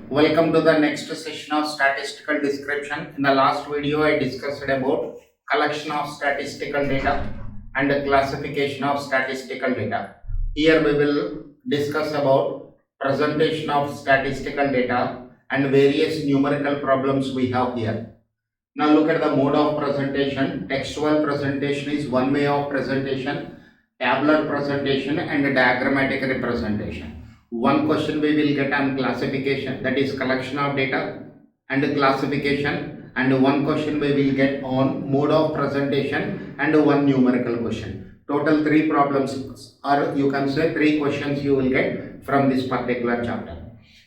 Welcome to the next session of statistical description. In the last video, I discussed about collection of statistical data and the classification of statistical data. Here we will discuss about presentation of statistical data and various numerical problems we have here. Now look at the mode of presentation. Textual presentation is one way of presentation, tabular presentation and diagrammatic representation. One question we will get on classification, that is collection of data and classification, and one question we will get on mode of presentation and one numerical question. Total three problems, or you can say three questions you will get from this particular chapter.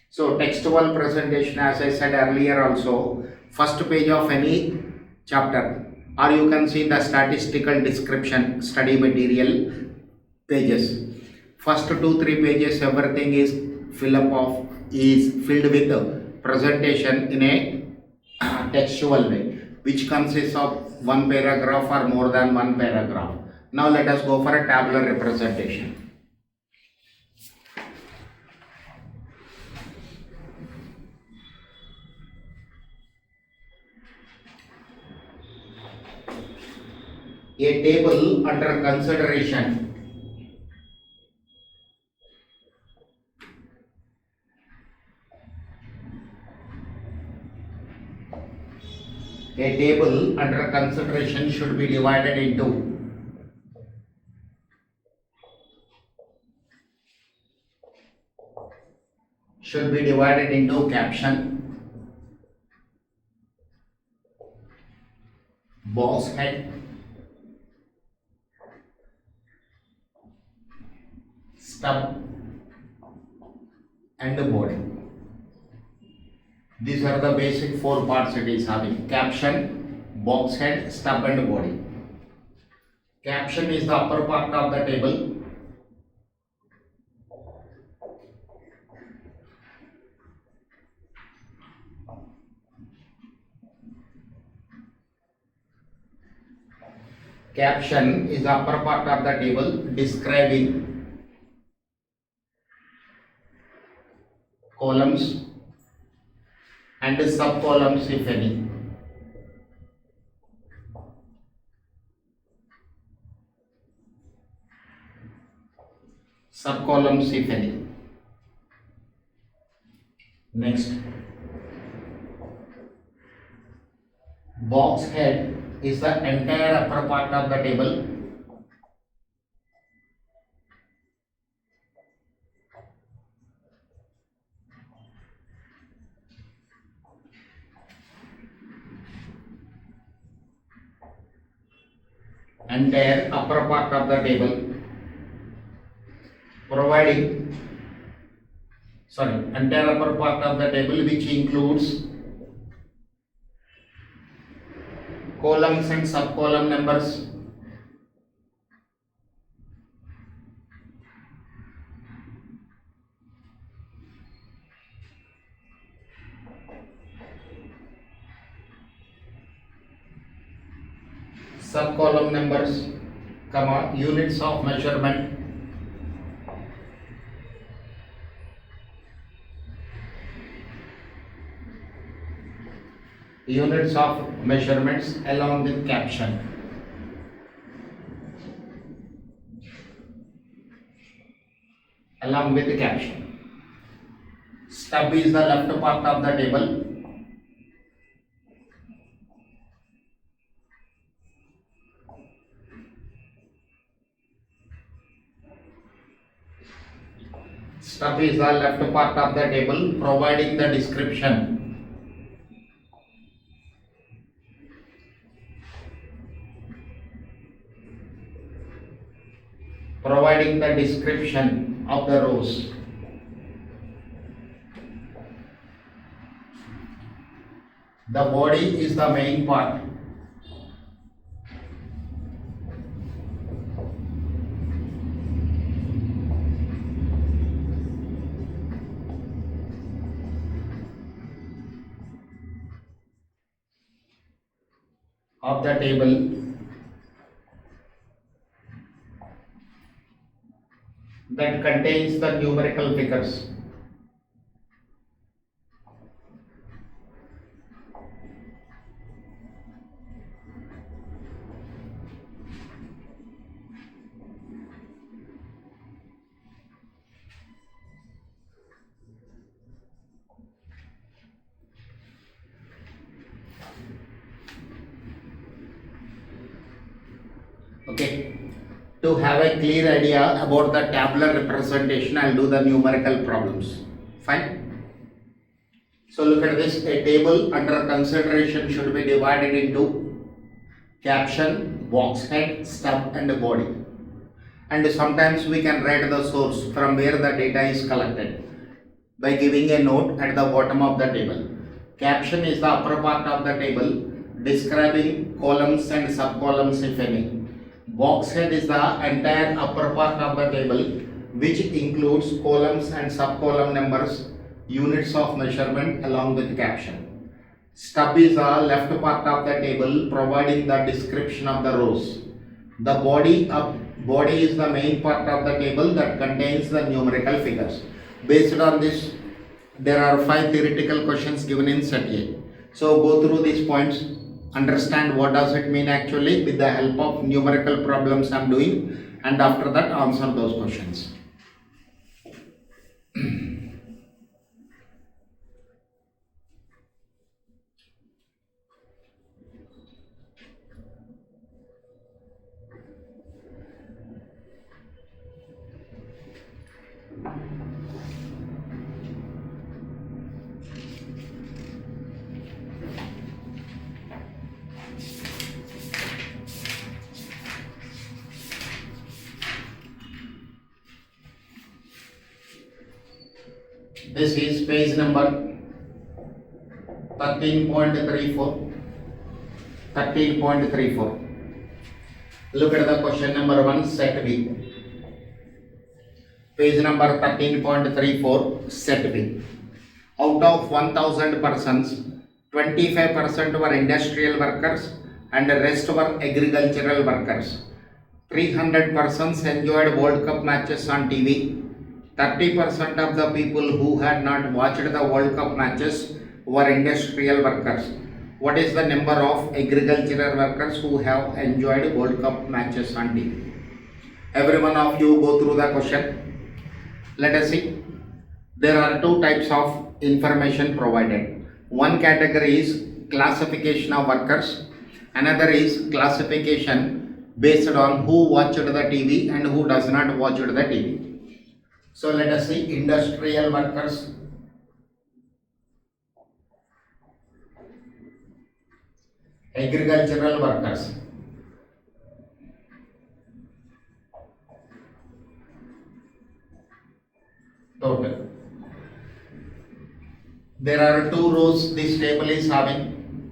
So textual presentation, as I said earlier also, first page of any chapter, or you can see the statistical description study material pages. First 2-3 pages, everything is filled with presentation in a textual way, which consists of one paragraph or more than one paragraph. Now let us go for a tabular representation. A table under consideration. A table under consideration should be divided into caption, box head, stub and the body. These are the basic four parts it is having: caption, box head, stub and body. Caption is the upper part of the table. Caption is the upper part of the table describing columns and sub-columns if any. Sub-columns if any. Next, box head is the entire upper part of the table. Entire upper part of the table entire upper part of the table which includes columns and sub-column numbers. Sub-column numbers, units of measurement, units of measurements along with caption. Along with the caption. Stub is the left part of the table. Stub is the left part of the table providing the description. Providing the description of the rows. The body is the main part. Of the table that contains the numerical figures. to have a clear idea about the tabular representation, I'll do the numerical problems. Fine. So look at this, a table under consideration should be divided into caption, box head, stub and body. And sometimes we can write the source from where the data is collected by giving a note at the bottom of the table. Caption is the upper part of the table describing columns and subcolumns if any. Box head is the entire upper part of the table which includes columns and subcolumn numbers, units of measurement along with caption. Stub is the left part of the table providing the description of the rows. The body is the main part of the table that contains the numerical figures. Based on this, there are 5 theoretical questions given in set A. So go through these points, understand what does it mean actually with the help of numerical problems I am doing, and after that answer those questions. This is page number 13.34. 13.34. Look at the question number 1, set B. Page number 13.34, set B. Out of 1000 persons, 25% were industrial workers and the rest were agricultural workers. 300 persons enjoyed World Cup matches on TV. 30% of the people who had not watched the World Cup matches were industrial workers. What is the number of agricultural workers who have enjoyed World Cup matches on TV? Every one of you go through the question. Let us see. There are 2 types of information provided. One category is classification of workers. Another is classification based on who watched the TV and who does not watch the TV. So let us see industrial workers, agricultural workers, total. There are 2 rows this table is having.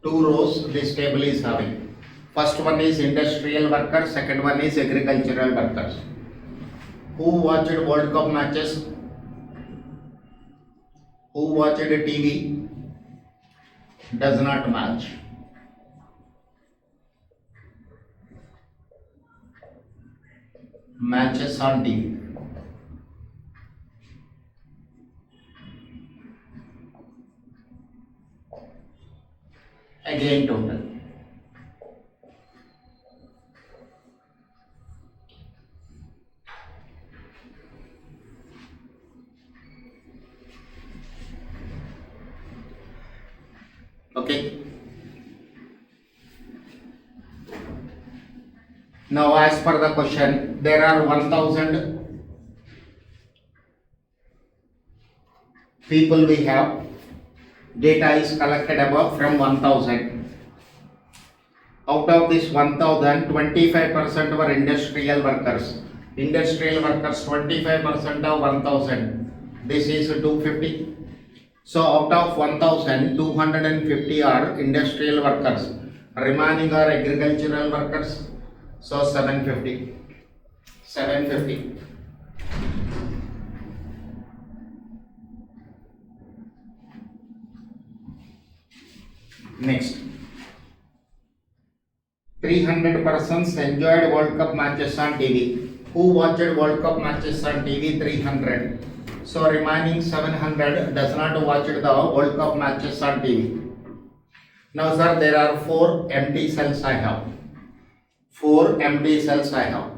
2 rows this table is having. First one is industrial workers, second one is agricultural workers. Who watched World Cup matches? Who watched TV? Does not match. Matches on TV. Again total. Okay. Now as per the question, there are 1000 people we have. Data is collected above from 1000. Out of this 1000, 25% were industrial workers. Industrial workers, 25% of 1000. This is 250. So out of 1000, 250 are industrial workers. Remaining are agricultural workers. So 750. 750. Next. 300 persons enjoyed World Cup matches on TV. Who watched World Cup matches on TV? 300. So remaining 700 does not watch the World Cup matches on TV. Now sir, there are 4 empty cells I have. 4 empty cells I have.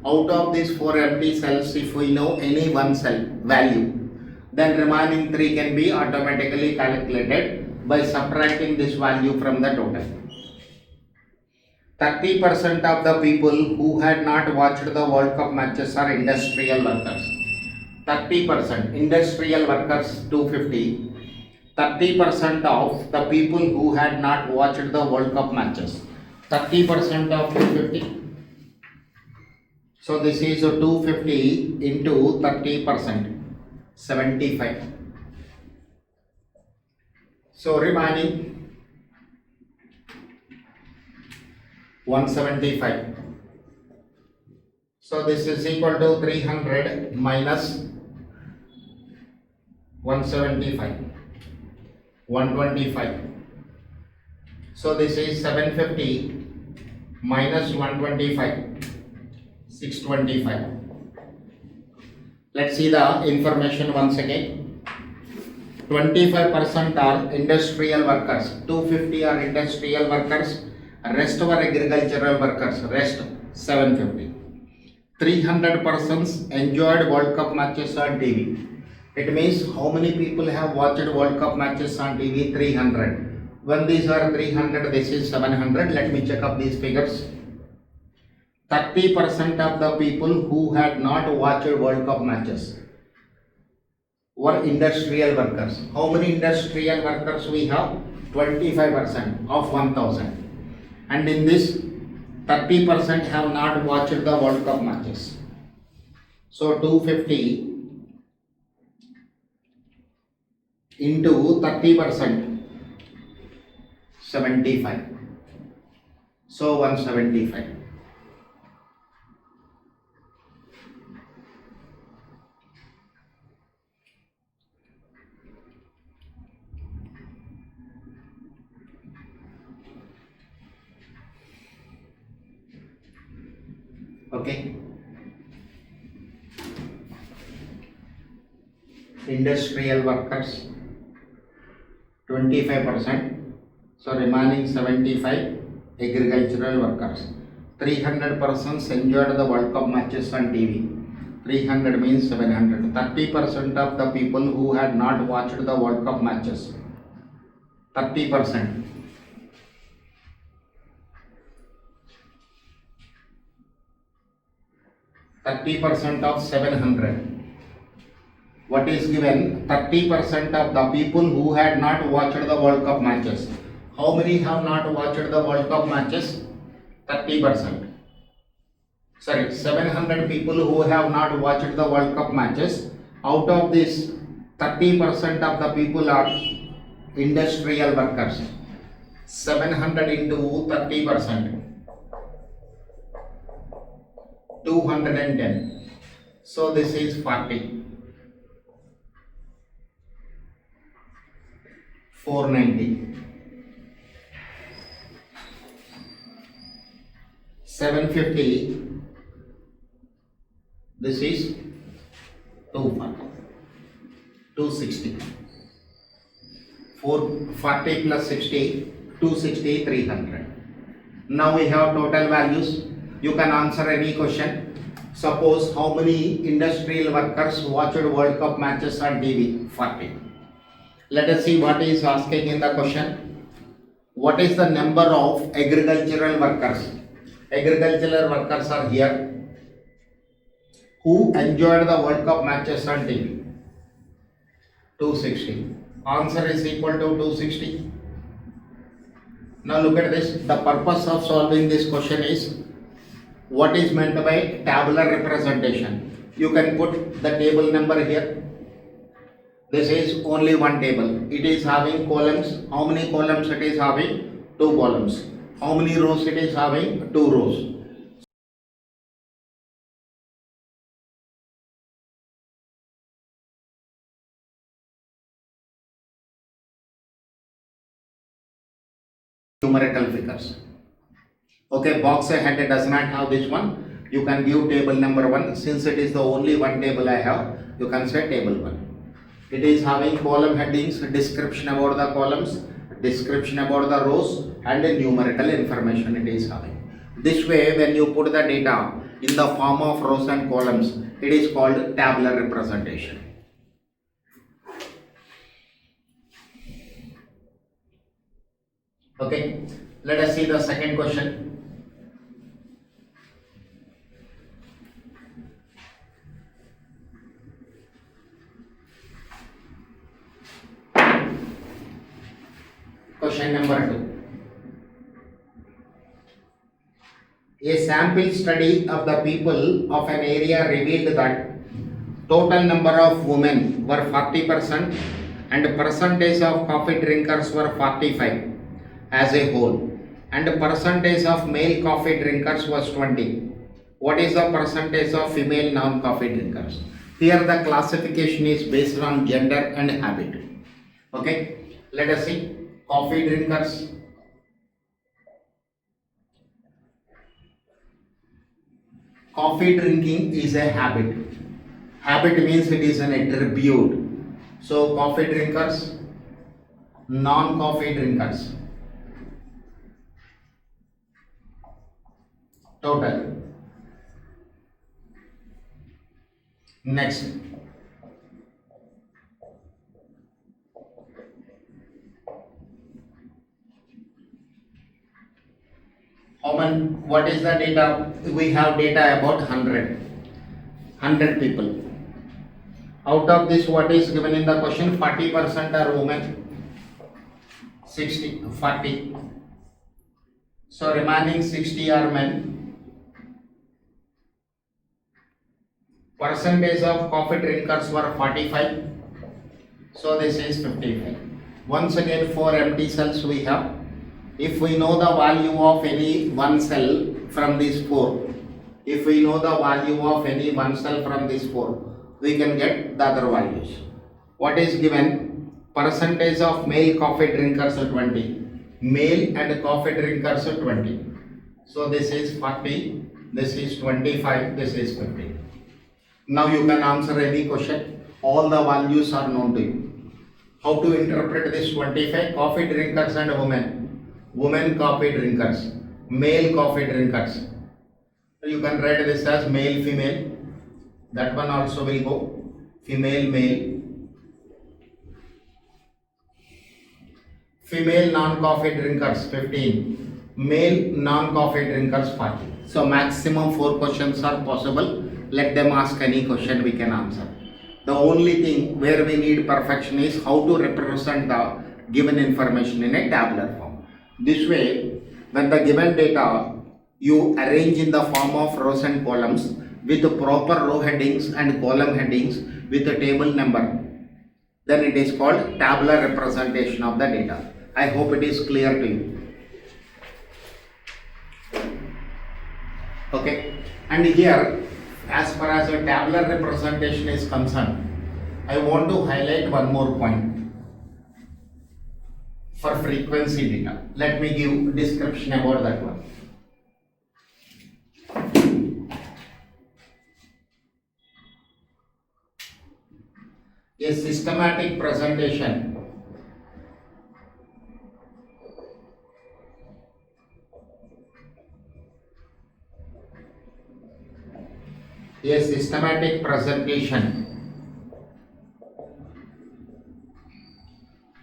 Out of these 4 empty cells, if we know any one cell value, then remaining 3 can be automatically calculated by subtracting this value from the total. 30% of the people who had not watched the World Cup matches are industrial workers. 30% industrial workers 250. 30% of the people who had not watched the World Cup matches. 30% of 250. So this is 250 into 30%. 75. So remaining 175. So this is equal to 300 minus 175. 125. So this is 750 minus 125. 625. Let's see the information once again. 25% are industrial workers. 250 are industrial workers. Rest were agricultural workers. Rest 750. 300 persons enjoyed World Cup matches on TV. It means how many people have watched World Cup matches on TV? 300. When these are 300, this is 700. Let me check up these figures. 30% of the people who had not watched World Cup matches were industrial workers. How many industrial workers we have? 25% of 1000. And in this, 30% have not watched the World Cup matches. So 250 into 30%, 75. So 175. Okay. Industrial workers 25%. So remaining 75 agricultural workers. 300 persons enjoyed the World Cup matches on TV. 300 means 700. 30% of the people who had not watched the World Cup matches. 30%. 30% of 700. What is given? 30% of the people who had not watched the World Cup matches. How many have not watched the World Cup matches? 30%. Sorry, 700 people who have not watched the World Cup matches. Out of this, 30% of the people are industrial workers. 700 into 30%. 210. So this is 40. 490. 750. This is 240. 260. 440 plus 60, 260, 300. Now we have total values. You can answer any question. Suppose how many industrial workers watched World Cup matches on TV? 40. Let us see what is asking in the question. What is the number of agricultural workers? Agricultural workers are here who enjoyed the World Cup matches on TV. 260. Answer is equal to 260. Now look at this. The purpose of solving this question is what is meant by tabular representation. You can put the table number here. This is only one table. It is having columns. How many columns it is having? 2 columns. How many rows it is having? 2 rows. Numerical figures. Okay, box ahead does not have this one. You can give table number 1. Since it is the only one table I have, you can say table 1. It is having column headings, description about the columns, description about the rows, and a numerical information it is having. This way, when you put the data in the form of rows and columns, it is called tabular representation. Okay, let us see the second question. question number 2. A sample study of the people of an area revealed that total number of women were 40% and percentage of coffee drinkers were 45 as a whole, and percentage of male coffee drinkers was 20. What is the percentage of female non-coffee drinkers? Here the classification is based on gender and habit. Okay, let us see. Coffee drinkers. Coffee drinking is a habit. Habit means it is an attribute. So coffee drinkers, non-coffee drinkers. Total. Next. How many? What is the data? We have data about 100 people. Out of this, what is given in the question? 40% are women, 40. So remaining 60 are men. Percentage of coffee drinkers were 45. So this is 55. Once again, 4 empty cells we have. If we know the value of any one cell from these 4, if we know the value of any one cell from these 4, we can get the other values. What is given? Percentage of male coffee drinkers are 20. Male and coffee drinkers are 20. So this is 40, this is 25, this is 50. Now you can answer any question. All the values are known to you. How to interpret this 25? Coffee drinkers and women. Women coffee drinkers. Male coffee drinkers. You can write this as male, female. That one also will go. Female, male. Female non-coffee drinkers 15. Male non-coffee drinkers 40. So maximum 4 questions are possible. Let them ask any question, we can answer. The only thing where we need perfection is how to represent the given information in a tabular form. This way, when the given data you arrange in the form of rows and columns with the proper row headings and column headings with the table number, then it is called tabular representation of the data. I hope it is clear to you. Okay, and here, as far as a tabular representation is concerned, I want to highlight one more point for frequency data. Let me give description about that one. A systematic presentation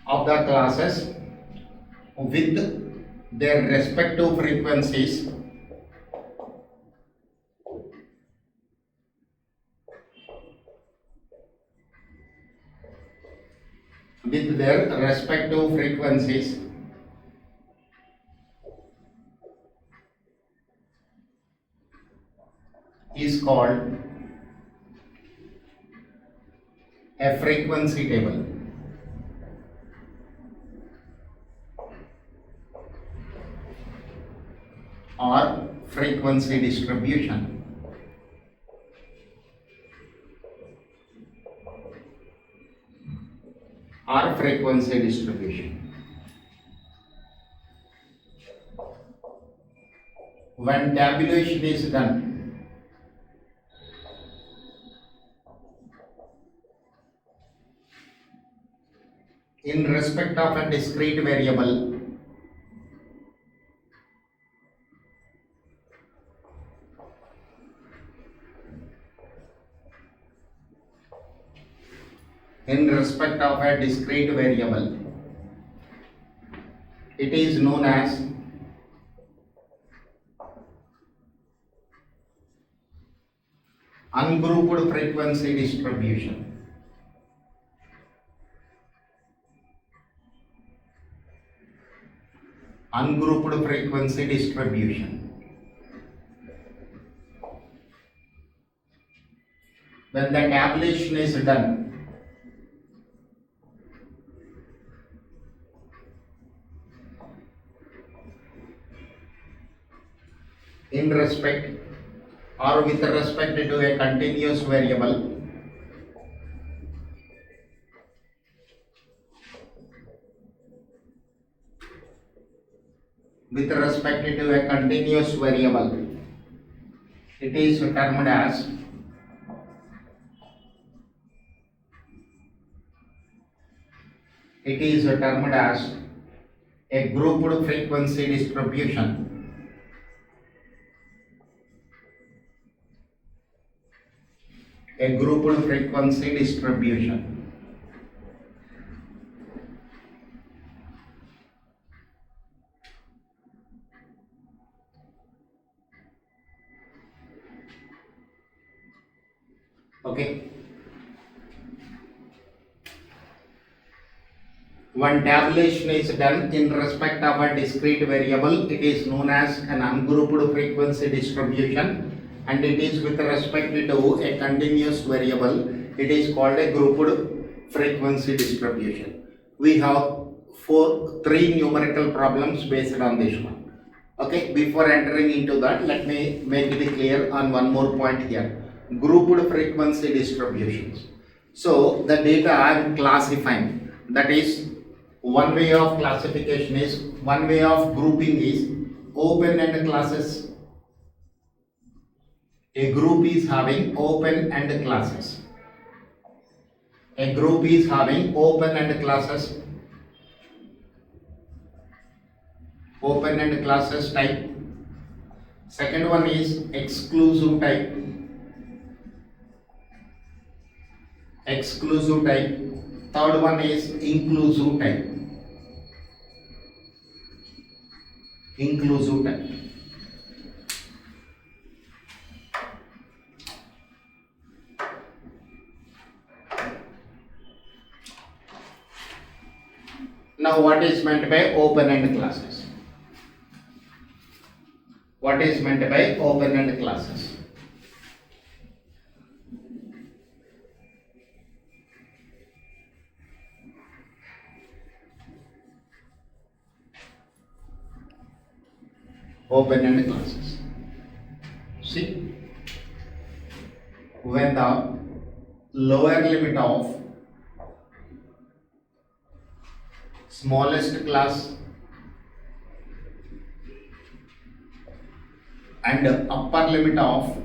of the classes with their respective frequencies is called a frequency table. Or frequency distribution. When tabulation is done, in respect of a discrete variable, it is known as ungrouped frequency distribution. ungrouped frequency distribution. When the tabulation is done, in respect or with respect to a continuous variable, with respect to a continuous variable, it is termed as a grouped frequency distribution. A grouped frequency distribution. Okay. When tabulation is done in respect of a discrete variable, it is known as an ungrouped frequency distribution, and it is with respect to a continuous variable, it is called a grouped frequency distribution. We have three numerical problems based on this one. Okay, before entering into that, let me make it clear on one more point here. Grouped frequency distributions. So the data I am classifying, that is one way of classification is, one way of grouping is open-end classes. A group is having open-end classes. A group is having open-end classes. Open-end classes type. Second one is exclusive type. Exclusive type. Third one is inclusive type. Inclusive type. Now what is meant by open-end classes? What is meant by open-end classes? Open-end classes. See, when the lower limit of smallest class and upper limit of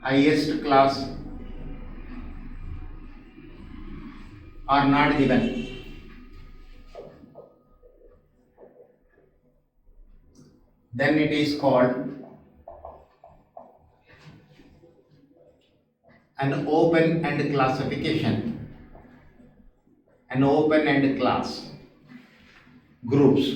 highest class are not given, then it is called an open-end classification. An open-end class. Groups.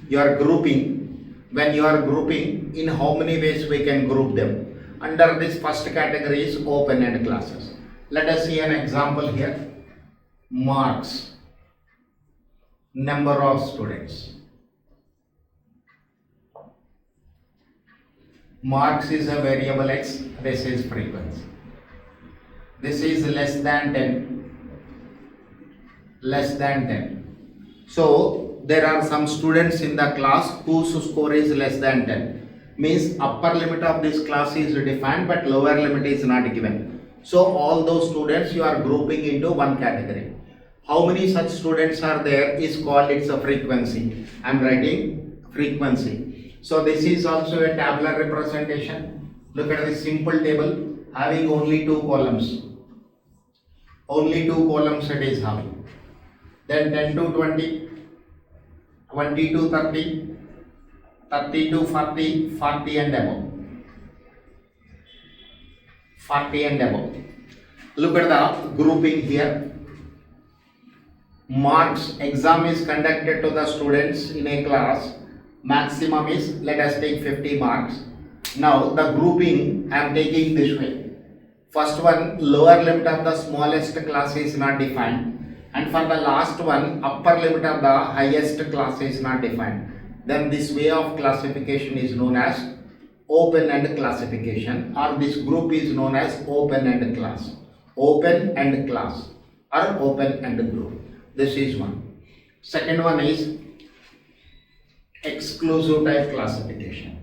You are grouping. When you are grouping, in how many ways we can group them? Under this first category is open-end classes. Let us see an example here. Marks. Number of students. Marks is a variable x, this is frequency. This is less than 10. Less than 10. So there are some students in the class whose score is less than 10. Means upper limit of this class is defined but lower limit is not given. So all those students you are grouping into one category. How many such students are there is called its a frequency. I am writing frequency. So this is also a tabular representation. Look at this simple table having only two columns. Only two columns it is having. Then 10 to 20, 20 to 30, 30 to 40, 40 and above. 40 and above. Look at the grouping here. Marks, exam is conducted to the students in a class. Maximum is, let us take 50 marks. Now the grouping I am taking this way. First one, lower limit of the smallest class is not defined. And for the last one, upper limit of the highest class is not defined. Then this way of classification is known as open-end classification, or this group is known as open-end class. Open-end class or open-end group. This is one. Second one is exclusive type classification.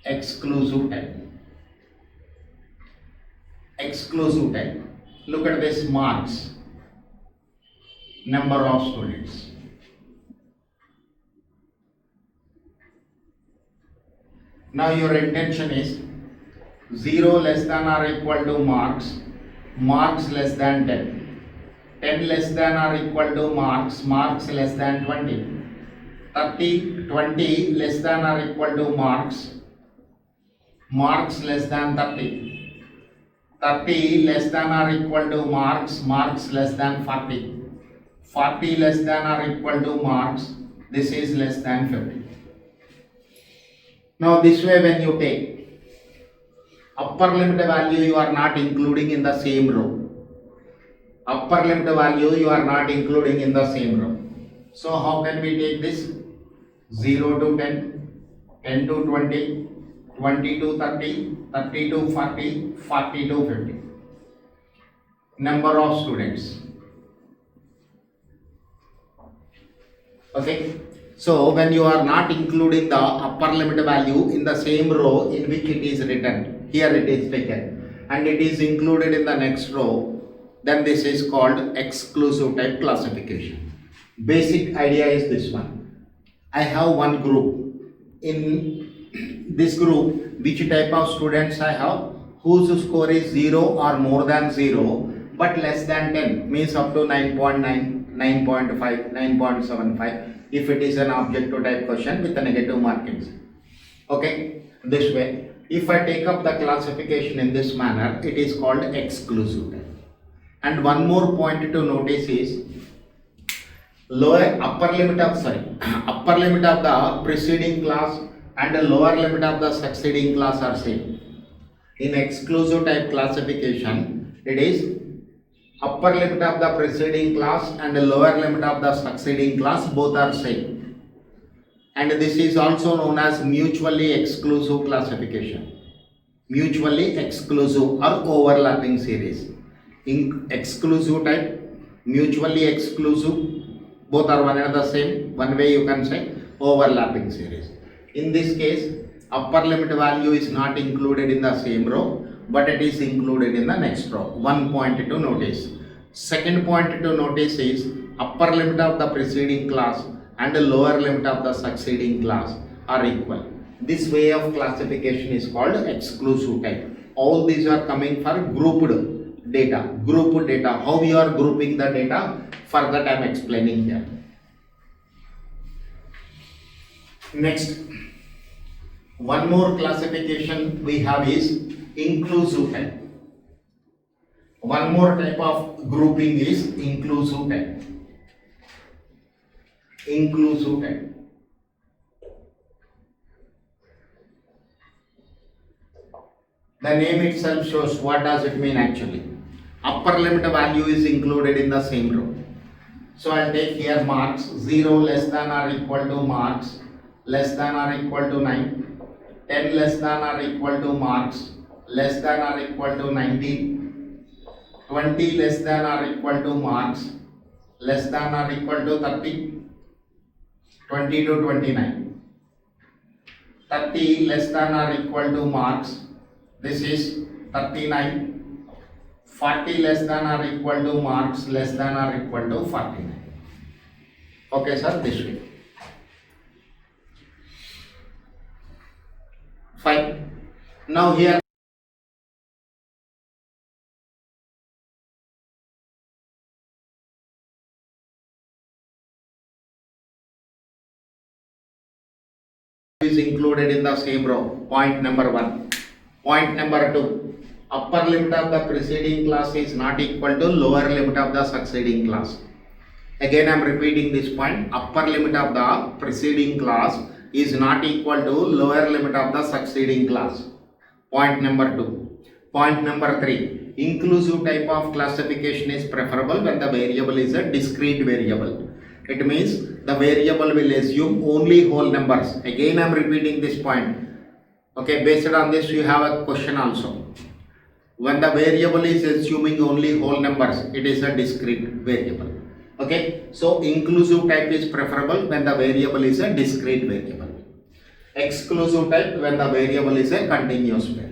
Exclusive type. Exclusive type. Look at this: marks, number of students. Now your intention is 0 less than or equal to marks, marks less than 10, 10 less than or equal to marks, marks less than 20, 30, 20 less than or equal to marks, marks less than 30, 30 less than or equal to marks, marks less than 40, 40 less than or equal to marks, this is less than 50. Now this way, when you take upper limit value, you are not including in the same row. Upper limit value you are not including in the same row. So how can we take this? 0 to 10, 10 to 20, 20 to 30, 30 to 40, 40 to 50. Number of students. Okay. So when you are not including the upper limit value in the same row in which it is written, here it is taken, and it is included in the next row, then this is called exclusive type classification. Basic idea is this one. I have one group. In this group, which type of students I have? Whose score is 0 or more than 0 but less than 10, means up to 9.9, 9.5, 9.75. if it is an objective type question with a negative markings. Okay, this way. If I take up the classification in this manner, it is called exclusive type. And one more point to notice is upper limit of the preceding class and the lower limit of the succeeding class are same. In exclusive type classification, it is upper limit of the preceding class and the lower limit of the succeeding class, both are same. And this is also known as mutually exclusive classification. Mutually exclusive or overlapping series. In exclusive type, mutually exclusive, both are one and the same. One way you can say overlapping series. In this case, upper limit value is not included in the same row, but it is included in the next row. One point to notice. Second point to notice is upper limit of the preceding class and the lower limit of the succeeding class are equal. This way of classification is called exclusive type. All these are coming for grouped data. Grouped data. How we are grouping the data, further I am explaining here. Next, one more classification we have is inclusive type. One more type of grouping is inclusive type. Inclusive type. The name itself shows what does it mean actually. Upper limit value is included in the same row. So I'll take here marks 0 less than or equal to marks less than or equal to 9, 10 less than or equal to marks less than or equal to 19, 20 less than or equal to marks less than or equal to 30, 20 to 29, 30 less than or equal to marks, this is 39, 40 less than or equal to marks less than or equal to 49. Okay sir, this way. Fine. Now here is included in the same row. Point number 1. Point number 2. Upper limit of the preceding class is not equal to lower limit of the succeeding class. Again I am repeating this point. Upper limit of the preceding class is not equal to lower limit of the succeeding class. Point number 2. Point number 3, inclusive type of classification is preferable when the variable is a discrete variable. It means the variable will assume only whole numbers. Again I am repeating this point. Okay, based on this you have a question also. When the variable is assuming only whole numbers, it is a discrete variable. Okay, so inclusive type is preferable when the variable is a discrete variable. Exclusive type when the variable is a continuous variable.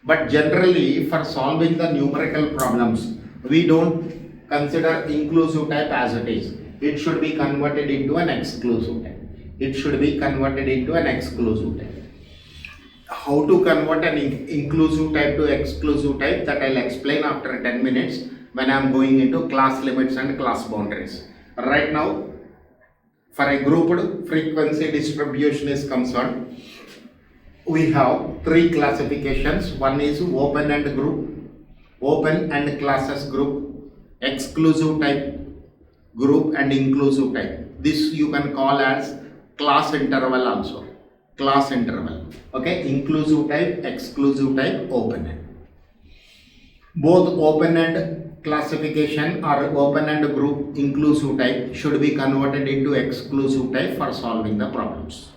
But generally for solving the numerical problems, we don't consider inclusive type as it is. It should be converted into an exclusive type. It should be converted into an exclusive type. How to convert an inclusive type to exclusive type, that I'll explain after 10 minutes when I'm going into class limits and class boundaries. Right now, for a grouped frequency distribution is concerned, we have 3 classifications. One is open and group, open and classes group, exclusive type group, and inclusive type. This you can call as class interval also. Class interval. Okay, inclusive type, exclusive type, open end. Both open end classification or open end group inclusive type should be converted into exclusive type for solving the problems.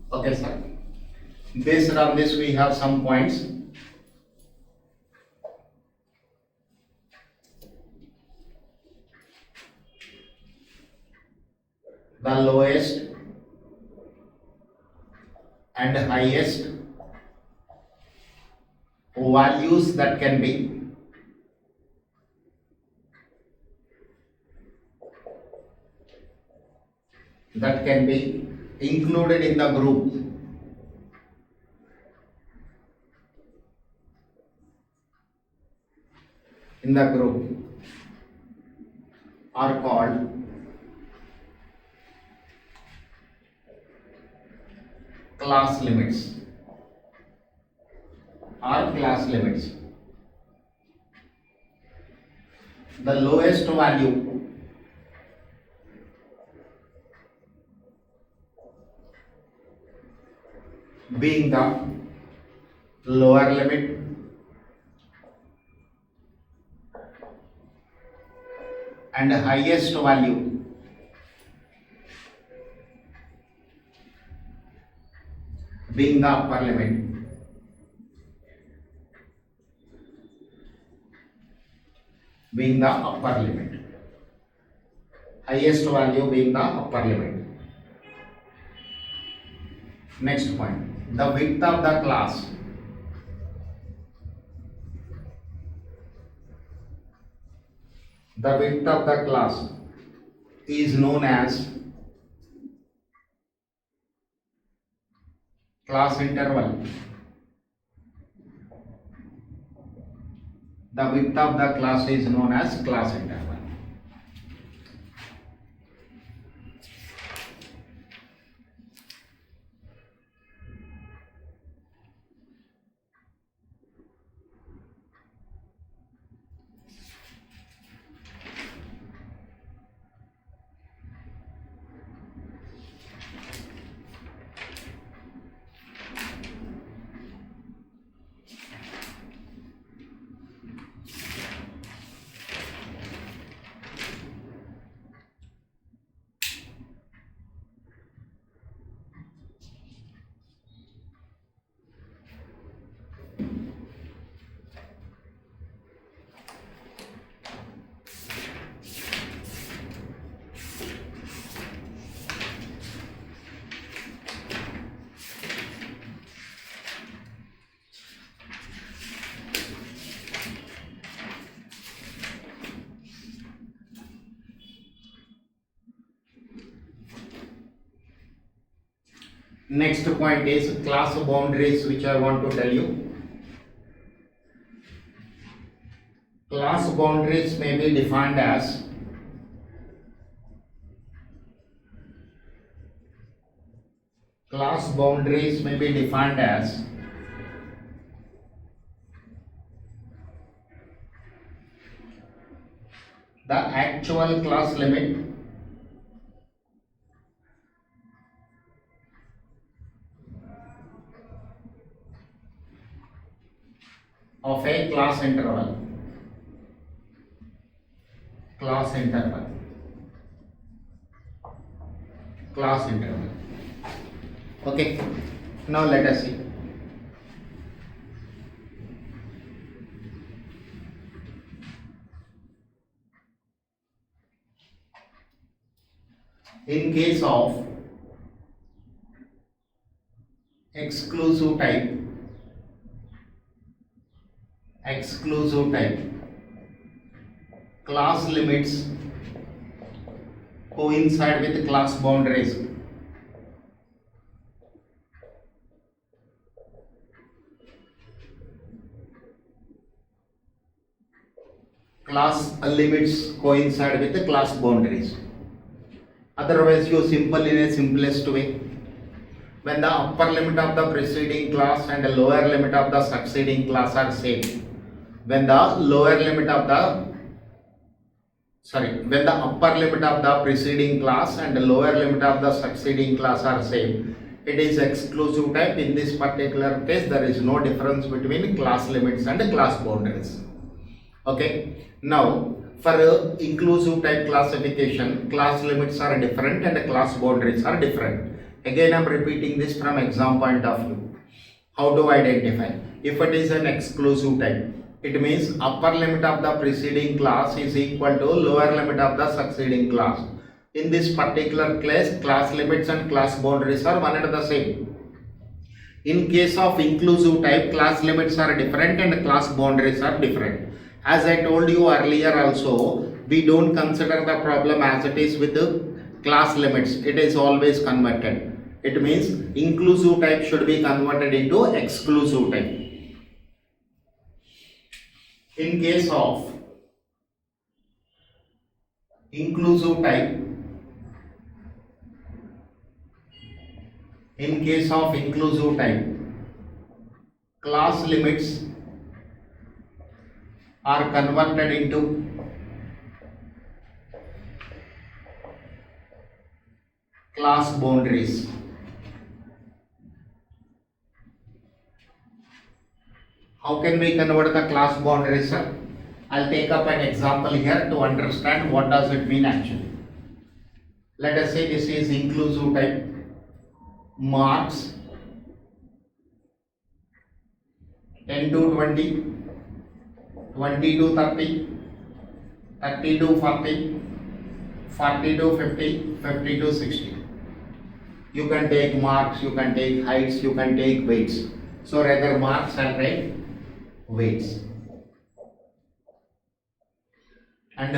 Okay, sir. Based on this, we have some points. The lowest and highest values that can be included in the group are called class limits The lowest value being the lower limit and highest value being the upper limit. Highest value being the upper limit. Next point, the width of the class is known as class interval. The width of the class is known as class interval. Next point is class boundaries, which I want to tell you. Class boundaries may be defined as Class boundaries may be defined as the actual class limit of a class interval. Class interval. Class interval. Okay. Now let us see. In case of exclusive type, class limits coincide with class boundaries. Class limits coincide with the class boundaries. Otherwise, you simple in a simplest way. When the upper limit of the preceding class and the lower limit of the succeeding class are same, when the upper limit of the preceding class and the lower limit of the succeeding class are same, it is exclusive type. In this particular case, there is no difference between class limits and class boundaries. Okay. Now, for inclusive type classification, class limits are different and class boundaries are different. Again, I am repeating this from exam point of view. How to identify? If it is an exclusive type, it means upper limit of the preceding class is equal to lower limit of the succeeding class. In this particular case, class limits and class boundaries are one and the same. In case of inclusive type, class limits are different and class boundaries are different. As I told you earlier also, we don't consider the problem as it is with the class limits. It is always converted. It means inclusive type should be converted into exclusive type. In case of inclusive type, class limits are converted into class boundaries. How can we convert the class boundaries, sir? I'll take up an example here to understand what does it mean actually. Let us say this is inclusive type. Marks 10 to 20, 20 to 30, 30 to 40, 40 to 50, 50 to 60. You can take marks, you can take heights, you can take weights. So rather marks and write weights. And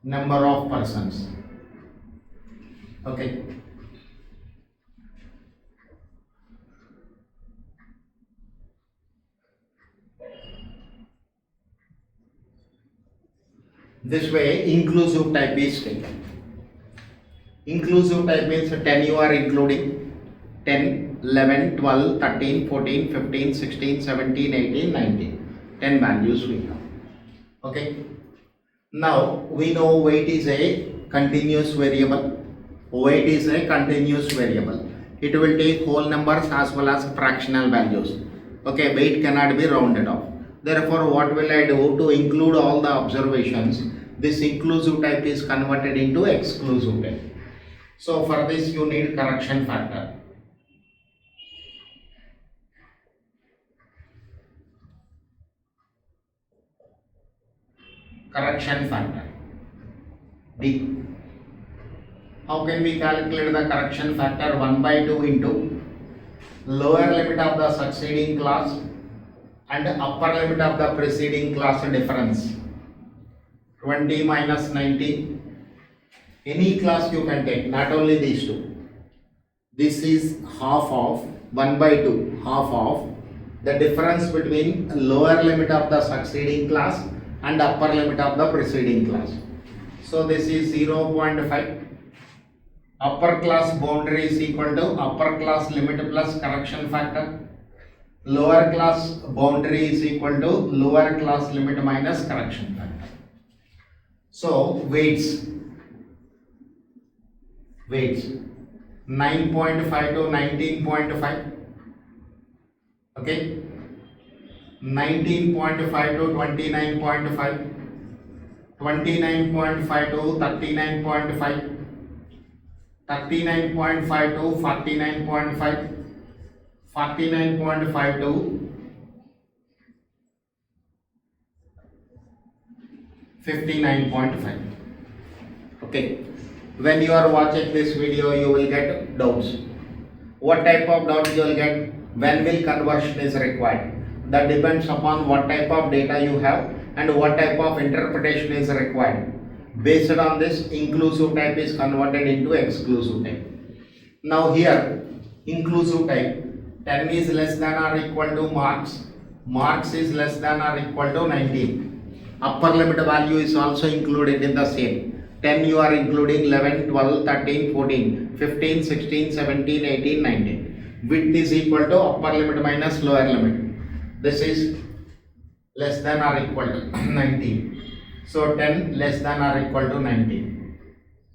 number of persons. Okay. This way, inclusive type is taken. Inclusive type means 10 you are including 10, 11, 12, 13, 14, 15, 16, 17, 18, 19. 10 values we have. Okay. Now, we know weight is a continuous variable. Weight is a continuous variable. It will take whole numbers as well as fractional values. Okay, weight cannot be rounded off. Therefore, what will I do to include all the observations? This inclusive type is converted into exclusive type. So, for this you need correction factor. Correction factor D. How can we calculate the correction factor? 1 by 2 into lower limit of the succeeding class and upper limit of the preceding class difference. 20 minus 19. Any class you can take, not only these two. This is half of 1 by 2, half of the difference between lower limit of the succeeding class and upper limit of the preceding class. So this is 0.5. upper class boundary is equal to upper class limit plus correction factor. Lower class boundary is equal to lower class limit minus correction factor. So weights 9.5 to 19.5. Okay, 19.5 to 29.5, 29.5 to 39.5, 39.5 to 49.5, 49.5 to 59.5. Okay, when you are watching this video, you will get doubts. What type of doubts you will get? When will conversion is required? That depends upon what type of data you have and what type of interpretation is required. Based on this, inclusive type is converted into exclusive type. Now here, inclusive type, 10 is less than or equal to marks, marks is less than or equal to 19. Upper limit value is also included in the same. 10 you are including 11, 12, 13, 14, 15, 16, 17, 18, 19. Width is equal to upper limit minus lower limit. This is less than or equal to 19. So 10 less than or equal to 19.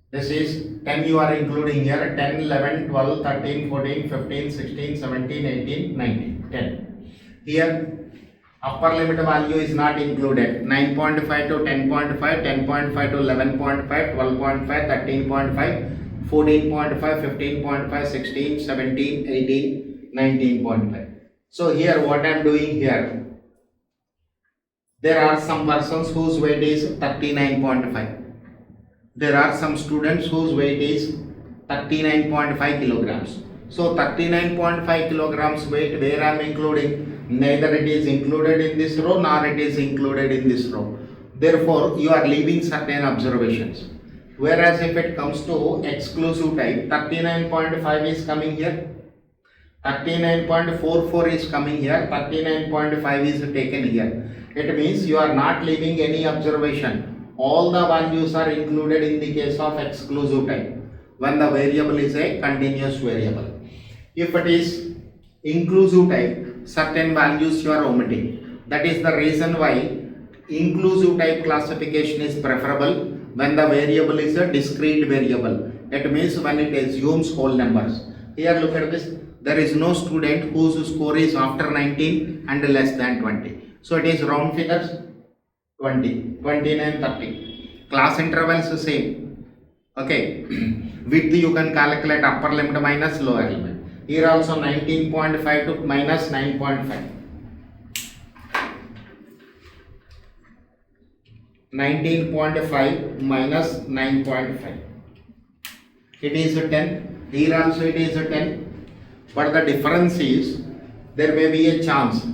This is 10 you are including here, 10, 11, 12, 13, 14, 15, 16, 17, 18, 19, 10. Here upper limit value is not included. 9.5 to 10.5, 10.5 to 11.5, 12.5, 13.5, 14.5, 15.5, 16, 17, 18, 19.5. So here what I am doing here, there are some persons whose weight is 39.5. There are some students whose weight is 39.5 kilograms. So 39.5 kilograms weight, where I am including, neither it is included in this row nor it is included in this row. Therefore, you are leaving certain observations. Whereas if it comes to exclusive type, 39.5 is coming here, 39.44 is coming here, 39.5 is taken here. It means you are not leaving any observation. All the values are included in the case of exclusive type when the variable is a continuous variable. If it is inclusive type, certain values you are omitting. That is the reason why inclusive type classification is preferable when the variable is a discrete variable. It means when it assumes whole numbers. Here look at this. There is no student whose score is after 19 and less than 20. So it is round figures 20, 29, 30. Class intervals same. Okay. Width you can calculate upper limit minus lower limit. Here also 19.5 to minus 9.5. 19.5 minus 9.5. It is a 10. Here also it is a 10. But the difference is there may be a chance,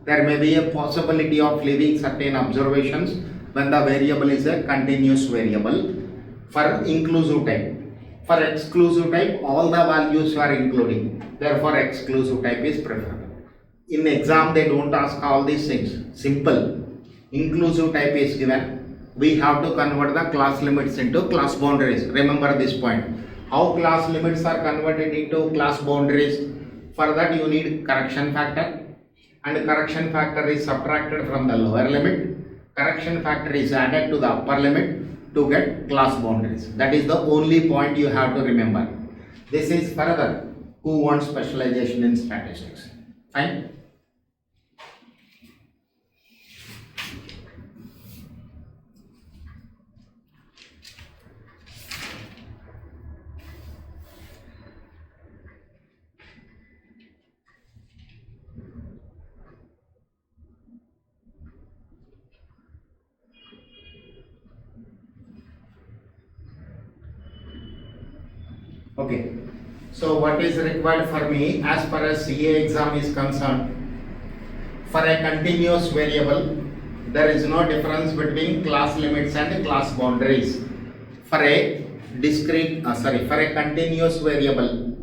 there may be a possibility of leaving certain observations when the variable is a continuous variable for inclusive type. For exclusive type, all the values are including. Therefore, exclusive type is preferable. In exam, they don't ask all these things. Simple. Inclusive type is given. We have to convert the class limits into class boundaries. Remember this point. How class limits are converted into class boundaries? For that, you need correction factor. And correction factor is subtracted from the lower limit. Correction factor is added to the upper limit to get class boundaries. That is the only point you have to remember. This is further who wants specialization in statistics. Fine. Okay, so what is required for me as far as CA exam is concerned? For a continuous variable, there is no difference between class limits and class boundaries. For a for a continuous variable,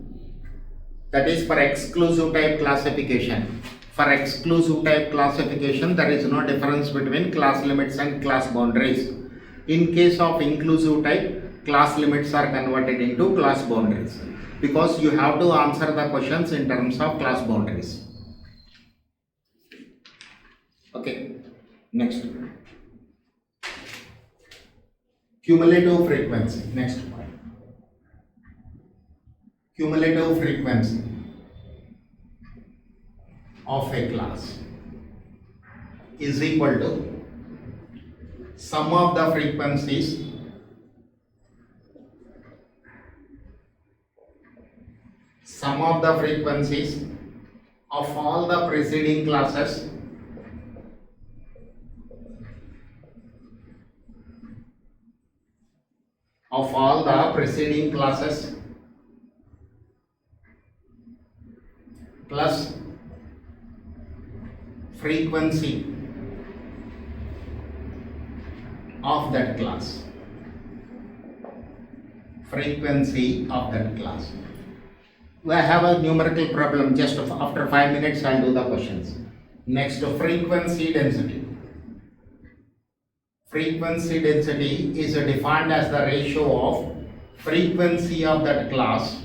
that is for exclusive type classification. For exclusive type classification, there is no difference between class limits and class boundaries. In case of inclusive type, class limits are converted into class boundaries, because you have to answer the questions in terms of class boundaries. Okay, next. Cumulative frequency. Next point. Cumulative frequency of a class is equal to sum of the frequencies of all the preceding classes plus frequency of that class. We have a numerical problem. Just after 5 minutes I'll do the questions. Next, frequency density. Frequency density is defined as the ratio of frequency of that class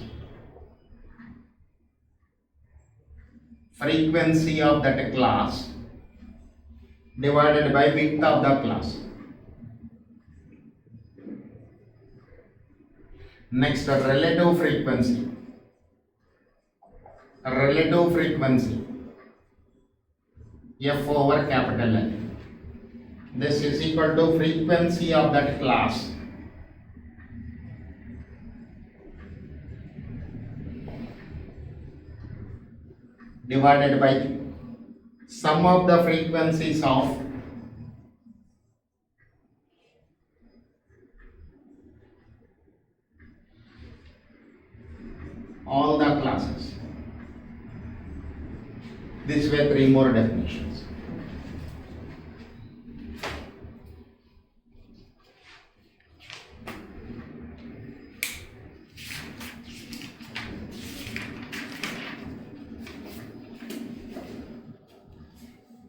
divided by width of the class. Next, relative frequency. F over capital N. This is equal to frequency of that class divided by sum of the frequencies of all the classes. This way 3 more definitions.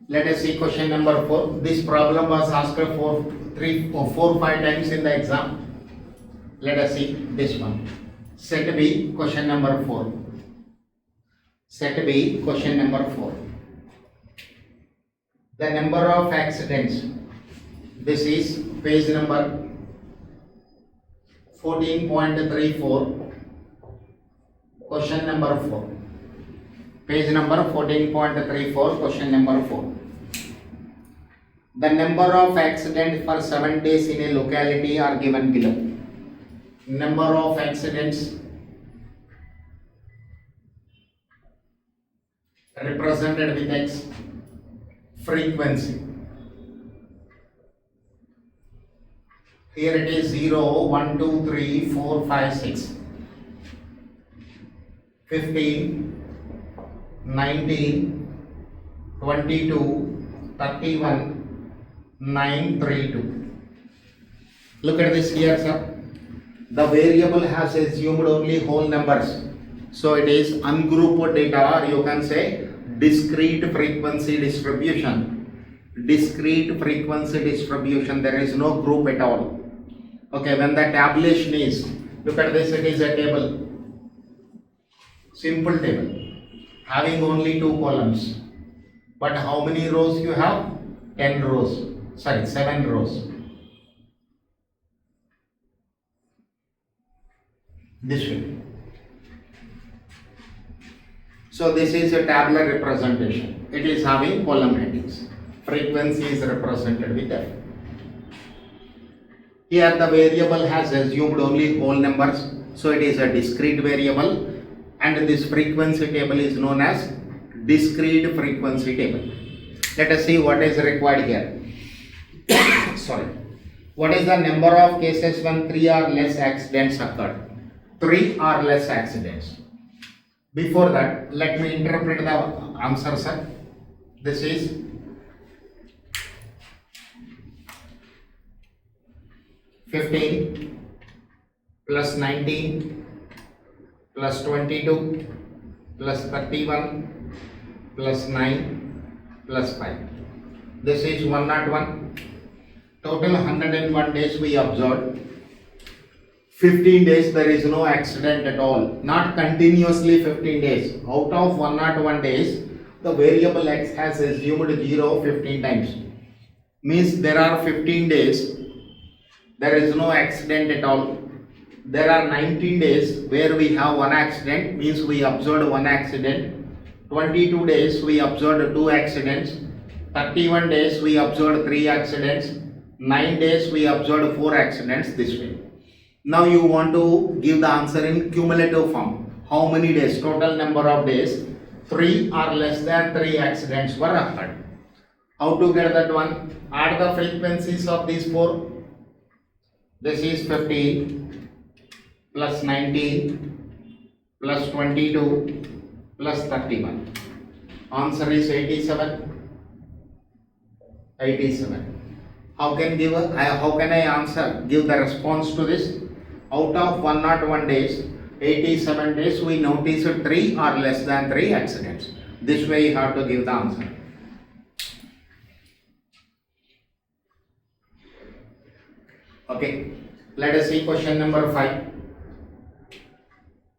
Let us see question number 4. This problem was asked 4, 5 times in the exam. Let us see this one. Set B, question number 4. The number of accidents. This is page number 14.34. Question number 4. Page number 14.34, question number 4. The number of accidents for 7 days in a locality are given below. Number of accidents represented with X. Frequency. Here it is 0, 1, 2, 3, 4, 5, 6. 15, 19, 22, 31, 9, 3, 2. Look at this here, sir. The variable has assumed only whole numbers. So it is ungrouped data, or you can say discrete frequency distribution. There is no group at all. Okay, when the tabulation is, look at this, it is a table. Simple table. Having only 2 columns. But how many rows you have? 7 rows. This way. So this is a tabular representation. It is having column headings. Frequency is represented with F. Here the variable has assumed only whole numbers. So it is a discrete variable. And this frequency table is known as discrete frequency table. Let us see what is required here. What is the number of cases when 3 or less accidents occurred? 3 or less accidents. Before that, let me interpret the answer, sir. This is (15) plus 19 plus 22 plus 31 plus 9 plus 5. This is 101. Total 101 days we observed. 15 days there is no accident at all, not continuously 15 days. Out of 101 days, the variable x has assumed 0 15 times. Means there are 15 days, there is no accident at all. There are 19 days where we have one accident, means we observed one accident. 22 days we observed 2 accidents. 31 days we observed 3 accidents. 9 days we observed 4 accidents, this way. Now you want to give the answer in cumulative form. How many days? Total number of days. 3 or less than 3 accidents were occurred. How to get that one? Add the frequencies of these 4. This is 15 plus 19 plus 22 plus 31. Answer is 87. 87. How can I answer? Give the response to this. Out of 101 days, 87 days we noticed 3 or less than 3 accidents. This way you have to give the answer. Okay, let us see question number 5.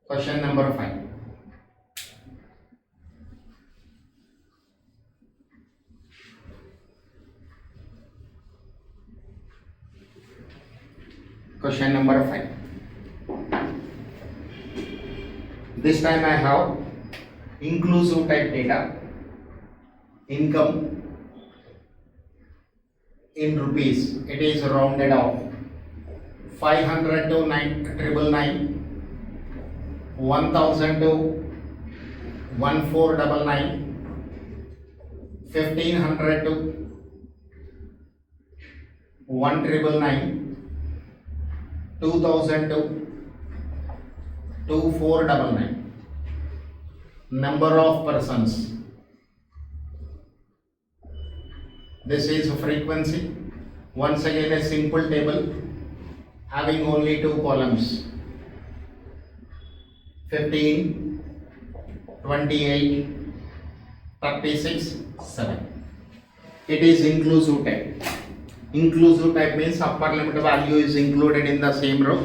Question number 5. Question number 5. This time I have inclusive type data. Income in rupees, it is rounded off. 500 to 999, 1000 to 1499, 1500 to 1999, 2000 to 2499. Number of persons. This is frequency. Once again a simple table having only 2 columns. 15, 28, 36, 7. It is inclusive type. Inclusive type means upper limit value is included in the same row.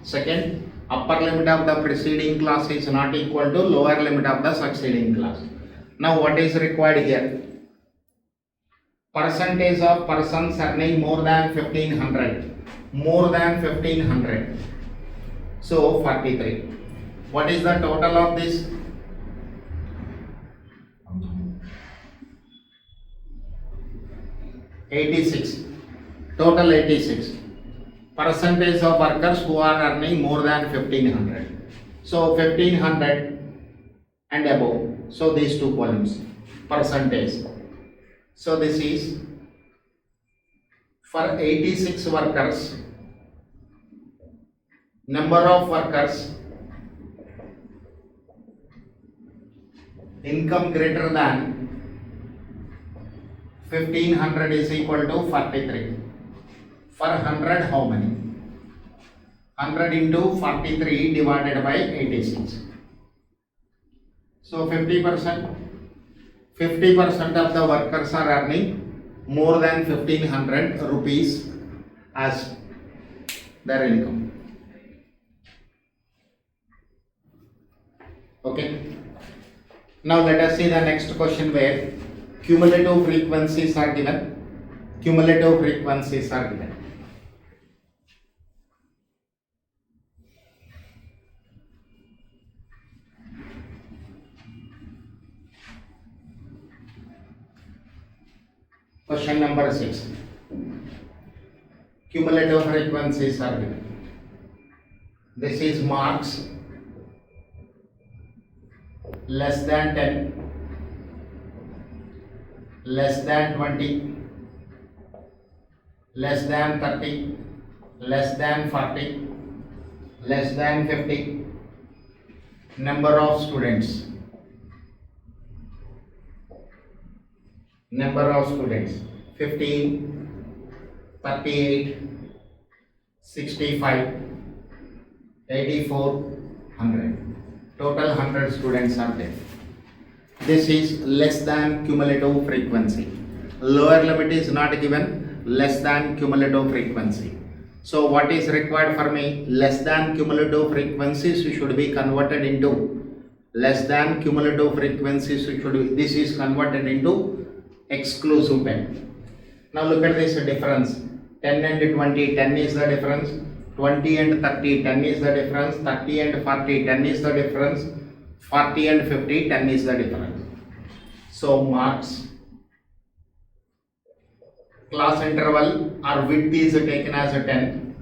Second, upper limit of the preceding class is not equal to lower limit of the succeeding class. Now what is required here? Percentage of persons earning more than 1500. More than 1500. So 43. What is the total of this? $86. Total 86. Percentage of workers who are earning more than 1500. So 1500 and above. So these 2 columns. Percentage. So this is for 86 workers. Number of workers. Income greater than 1500 is equal to 43. For 100 how many? 100 into 43 divided by 86. So 50%. 50% of the workers are earning more than 1500 rupees as their income. Okay. Now let us see the next question where cumulative frequencies are given. Cumulative frequencies are given. Question number 6. Cumulative frequencies are given. This is marks less than 10, less than 20, less than 30, less than 40, less than 50. Number of students. Number of students 15, 38, 65, 84, 100. Total 100 students are there. This is less than cumulative frequency. Lower limit is not given, less than cumulative frequency. So what is required for me? Less than cumulative frequencies should be converted into less than cumulative frequencies should be, this is converted into exclusive band. Now look at this difference. 10 and 20, 10 is the difference. 20 and 30, 10 is the difference. 30 and 40, 10 is the difference. 40 and 50, 10 is the difference. So marks, class interval or width is taken as a 10,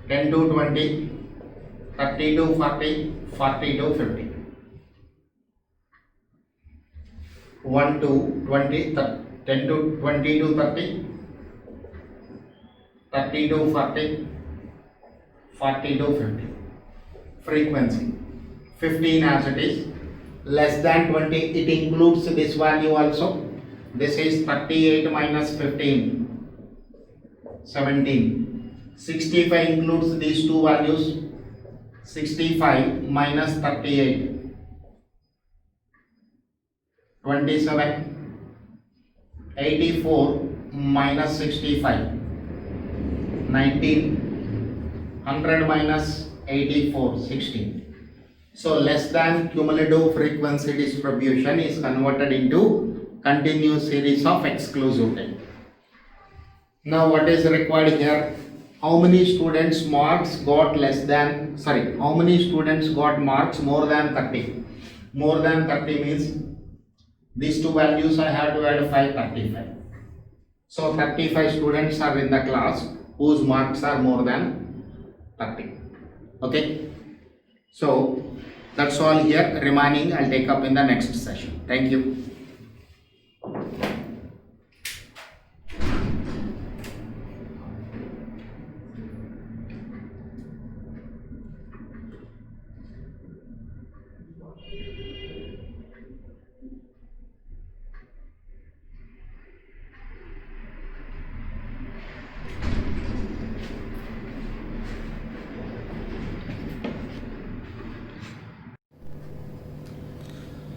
10 to 20, 30 to 40, 40 to 50. 1 to 20, 10 to 20 to 30, 30 to 40, 40 to 50. Frequency 15 as it is. Less than 20, it includes this value also. This is 38 minus 15, 17. 65 includes these two values. 65 minus 38, 27. 84 minus 65, 19. 100 minus 84, 16. So less than cumulative frequency distribution is converted into continuous series of exclusive time. Now what is required here? How many students marks got how many students got marks more than 30? More than 30 means these two values I have to add 535. So 35 students are in the class whose marks are more than 30. Okay. So that's all here. Remaining I'll take up in the next session. Thank you.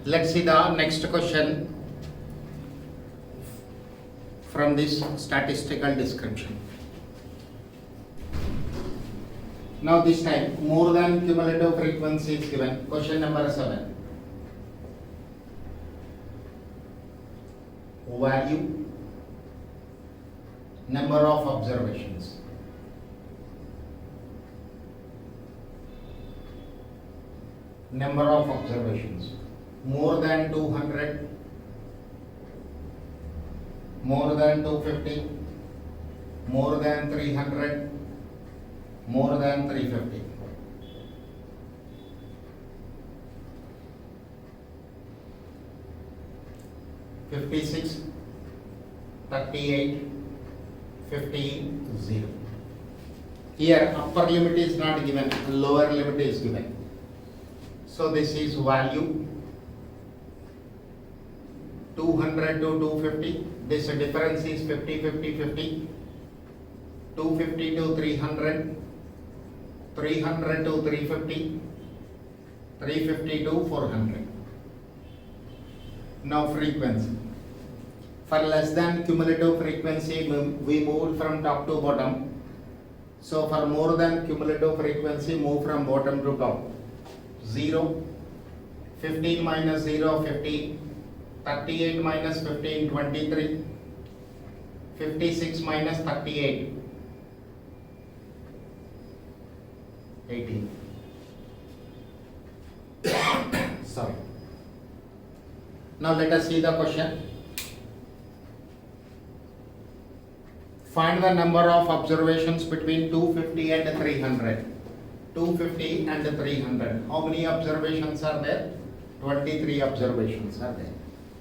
Let's see the next question from this statistical description. Now this time more than cumulative frequency is given. Question number 7. Value, number of observations. Number of observations. More than 200, more than 250, more than 300, more than 350. $56, $38, $15, 0. Here upper limit is not given, lower limit is given. So this is value 200 to 250. This difference is 50, 50, 50. 250 to 300, 300 to 350, 350 to 400. Now frequency. For less than cumulative frequency, we moved from top to bottom. So for more than cumulative frequency, move from bottom to top. 0, 15 minus 0, 15. 38 minus 15, 23. 56 minus 38, 18. Sorry. Now let us see the question. Find the number of observations between 250 and 300. 250 and 300. How many observations are there? 23 observations are there.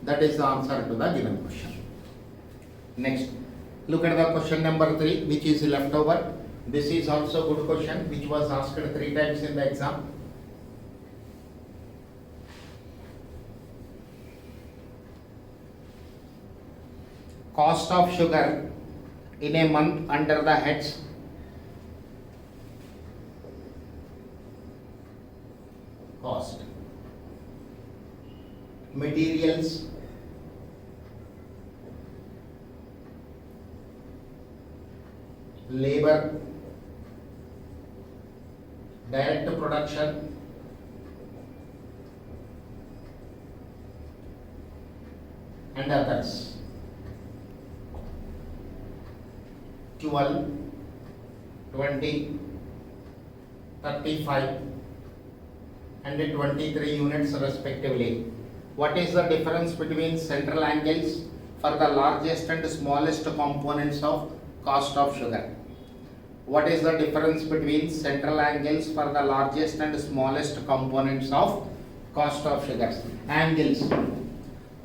That is the answer to the given question. Next, look at the question number 3, which is left over. This is also a good question, which was asked 3 times in the exam. Cost of sugar in a month under the heads cost, materials, labor, direct production, and others. 12, 20, 35 and 23 units respectively. What is the difference between central angles for the largest and smallest components of cost of sugar? What is the difference between central angles for the largest and smallest components of cost of sugar? Angles.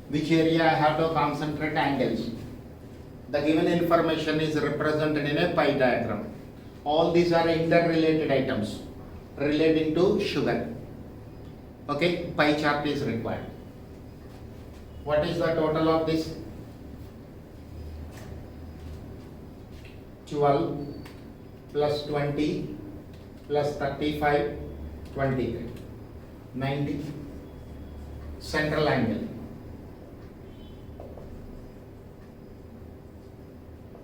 Which area I have to concentrate? Angles. The given information is represented in a pie diagram. All these are interrelated items relating to sugar. Okay, pie chart is required. What is the total of this? 12 plus 20 plus 35, 23, 90. Central angle.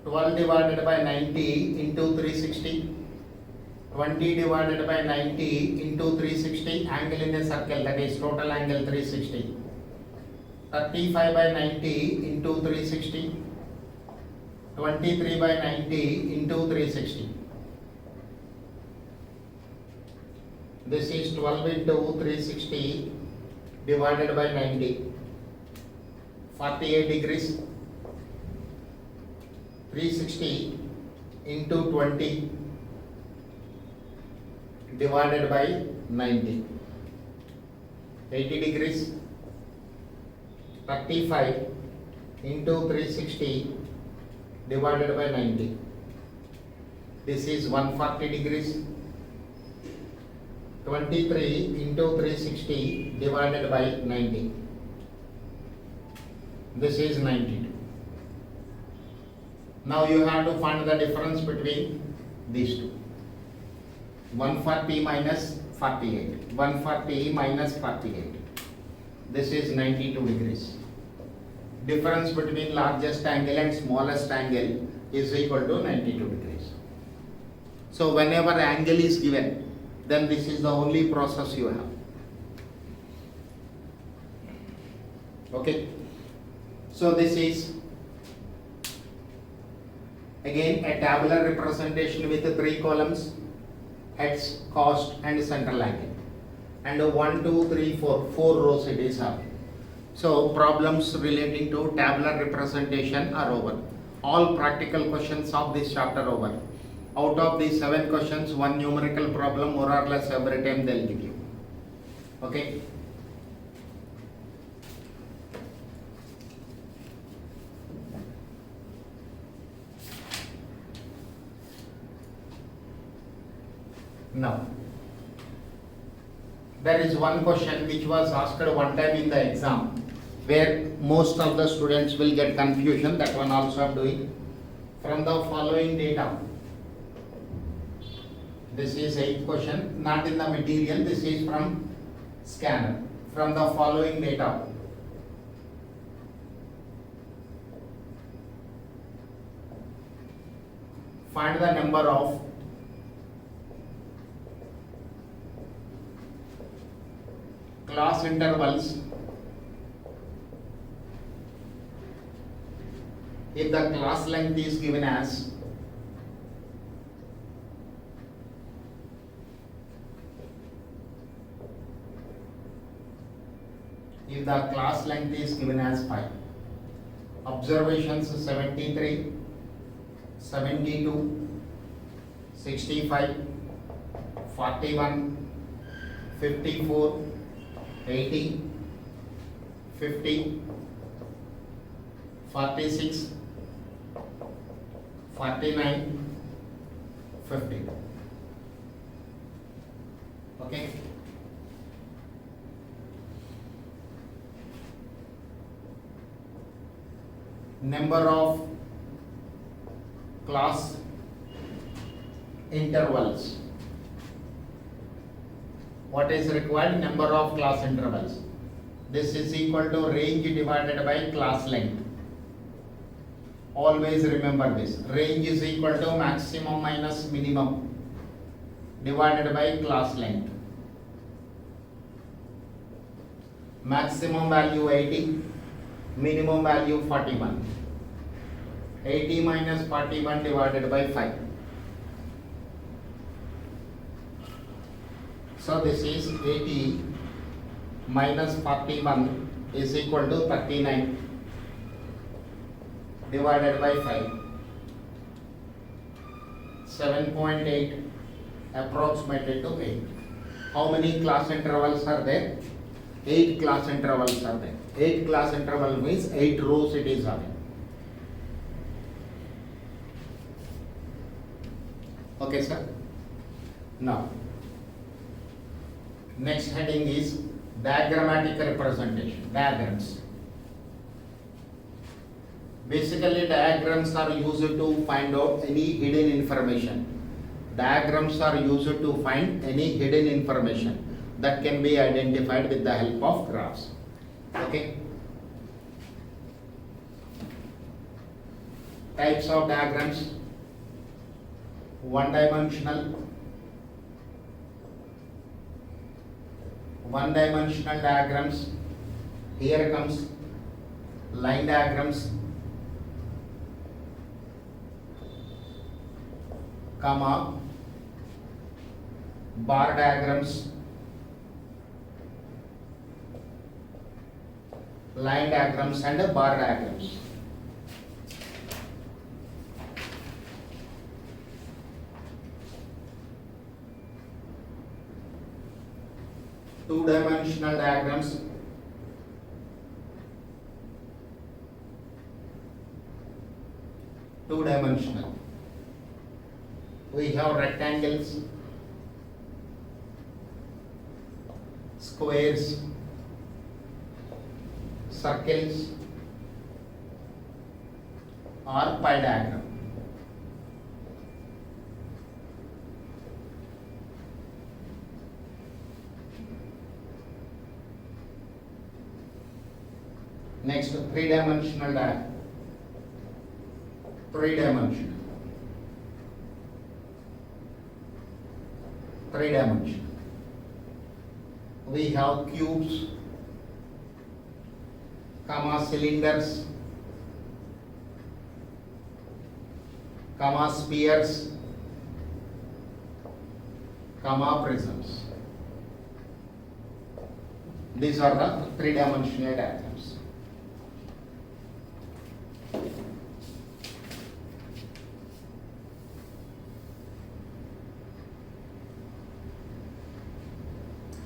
12 divided by 90 into 360. 20 divided by 90 into 360. Angle in a circle, that is total angle 360. 35 by 90 into 360. 23 by 90 into 360. This is 12 into 360 divided by 90. 48 degrees. 360 into 20 divided by 90. 80 degrees. 35 into 360 divided by 90. This is 140 degrees. 23 into 360 divided by 90. This is 92. Now you have to find the difference between these two. 140 minus 48. 140 minus 48. This is 92 degrees. Difference between largest angle and smallest angle is equal to 92 degrees. So whenever angle is given, then this is the only process you have. Okay. So this is again a tabular representation with 3 columns, heads, cost and central angle, and 1, 2, 3, 4 rows it is having. So problems relating to tabular representation are over. All practical questions of this chapter over. Out of these 7 questions, 1 numerical problem more or less every time they will give you. Okay. Now, there is one question which was asked one time in the exam, where most of the students will get confusion. That one also I am doing. From the following data, this is 8th question, not in the material, this is from scanner. From the following data, find the number of class intervals if the class length is given as if the class length is given as 5. Observations 73, 72, 65, 41, 54, 80, 50, 46, 49, 50. Okay. Number of class intervals. What is required? Number of class intervals. This is equal to range divided by class length. Always remember this. Range is equal to maximum minus minimum. divided by class length. Maximum value 80, minimum value 41. 80 minus 41 divided by 5. So this is 80 minus 41 is equal to 39 divided by 5. 7.8 approximated to 8. How many class intervals are there? 8 class intervals are there. 8 class interval means 8 rows it is having. Okay, sir. Now, next heading is diagrammatic representation. Diagrams. Basically, diagrams are used to find out any hidden information. Diagrams are used to find any hidden information that can be identified with the help of graphs. Okay. Types of diagrams. One dimensional diagrams. Here comes line diagrams, comma, bar diagrams, line diagrams and bar diagrams. Two-dimensional diagrams, two-dimensional. We have rectangles, squares, circles or pie diagram. Next, three-dimensional diagram. Three-dimensional. We have cubes, comma cylinders, comma spheres, comma prisms. These are the three-dimensional diagrams.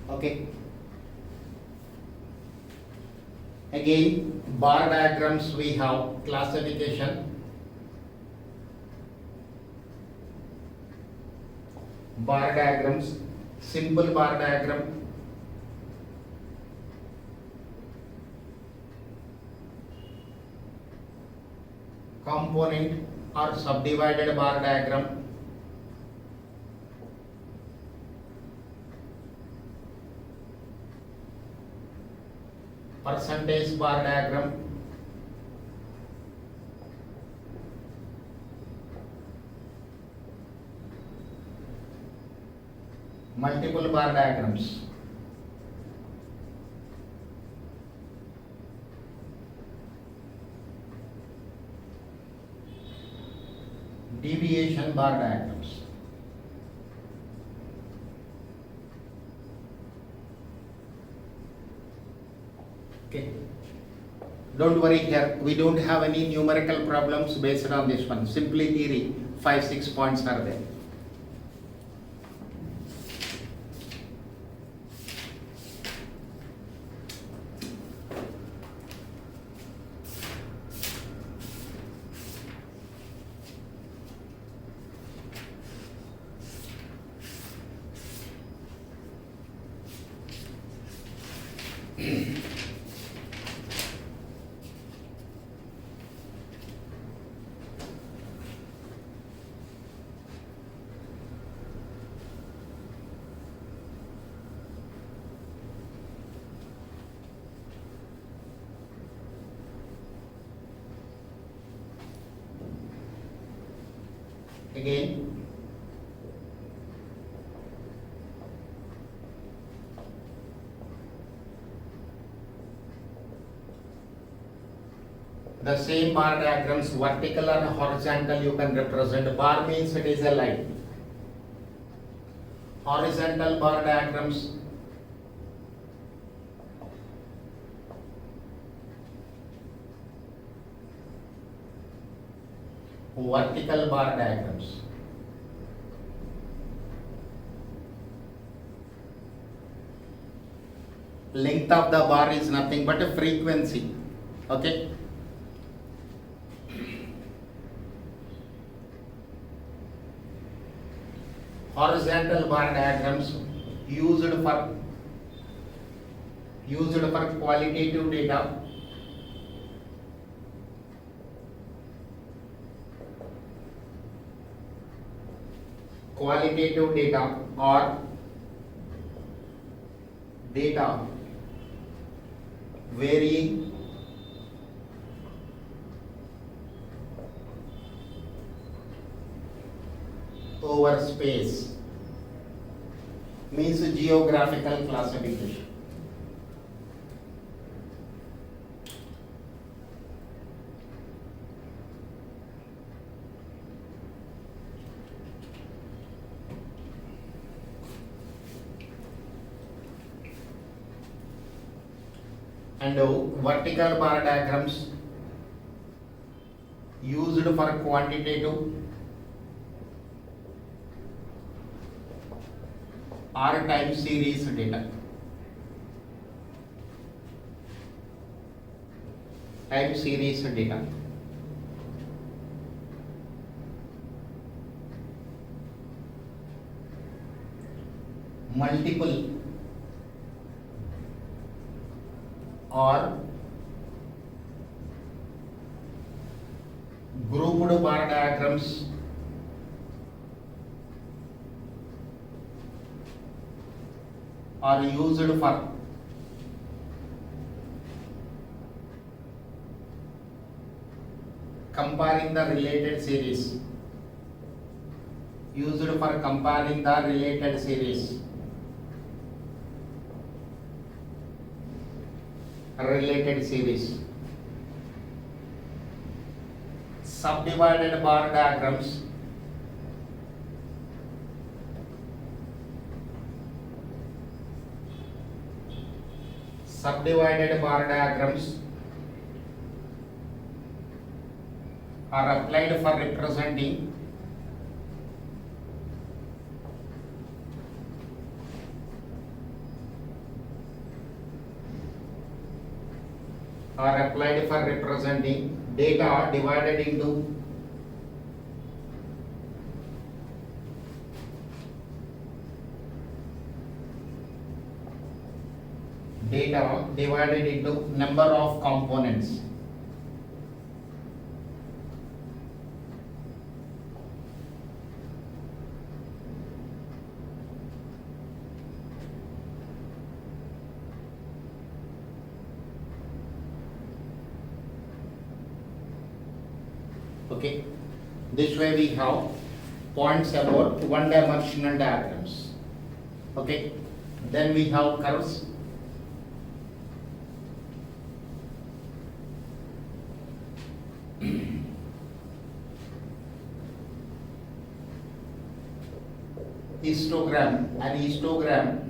Okay. Again, bar diagrams we have classification. Bar diagrams, simple bar diagram, component or subdivided bar diagram, percentage bar diagram, multiple bar diagrams, deviation bar diagrams. Okay. Don't worry here, we don't have any numerical problems based on this one. Simply theory, 5-6 points are there. Again, The same bar diagrams, vertical and horizontal, you can represent. Bar means it is a line. Horizontal bar diagrams, vertical bar diagrams. Length of the bar is nothing but a frequency. Okay. Horizontal bar diagrams used for qualitative data. Qualitative data or data varying over space, means geographical classification. And vertical bar diagrams used for quantitative or time series data. Time series data. Multiple or grouped bar diagrams are used for comparing the related series. Used for comparing the related series. Related series. Subdivided bar diagrams are applied for representing data divided into number of components. Okay, this way we have points about one-dimensional diagrams. Okay, then we have curves. Histogram. An histogram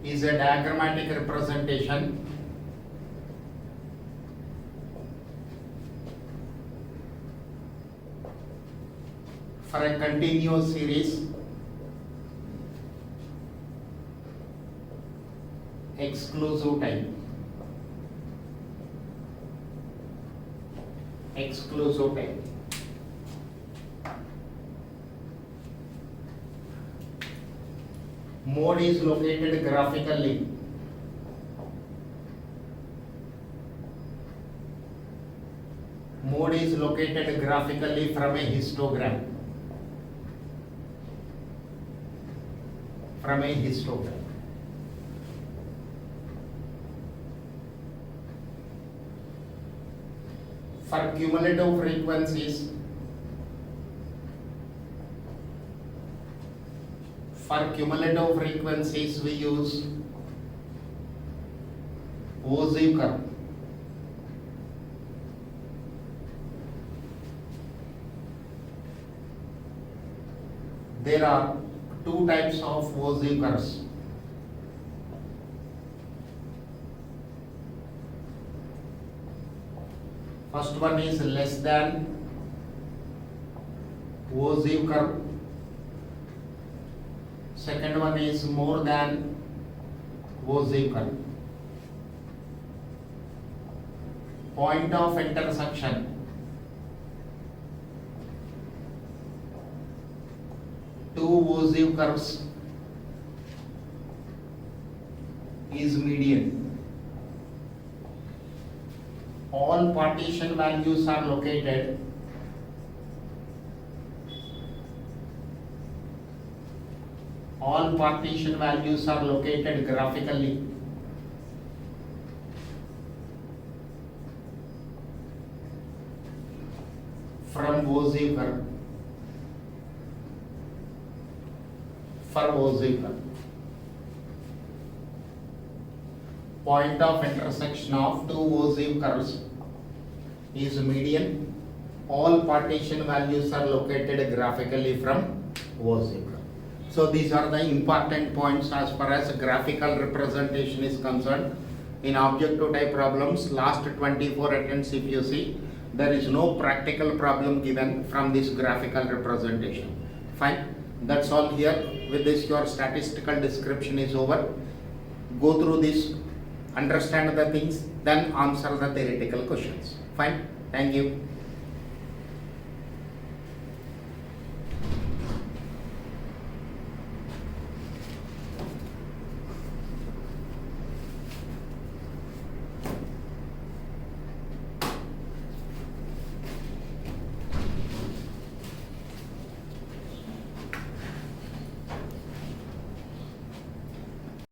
is a diagrammatic representation for a continuous series exclusive time. Mode is located graphically. Mode is located graphically from a histogram. For cumulative frequencies, we use Woolsey curve. There are two types of Woolsey curves. First one is less than Woolsey curve. Second one is more than Woolsey curve. Point of intersection two Woolsey curves is median. All partition values are located graphically from Woolsey curve. For Woolsey curve, point of intersection of two Woolsey curves is median. All partition values are located graphically from Woolsey curve. So these are the important points as far as graphical representation is concerned. In objective type problems, last 24 attempts if you see, there is no practical problem given from this graphical representation. Fine, that's all here. With this your statistical description is over. Go through this, understand the things, then answer the theoretical questions. Fine, thank you.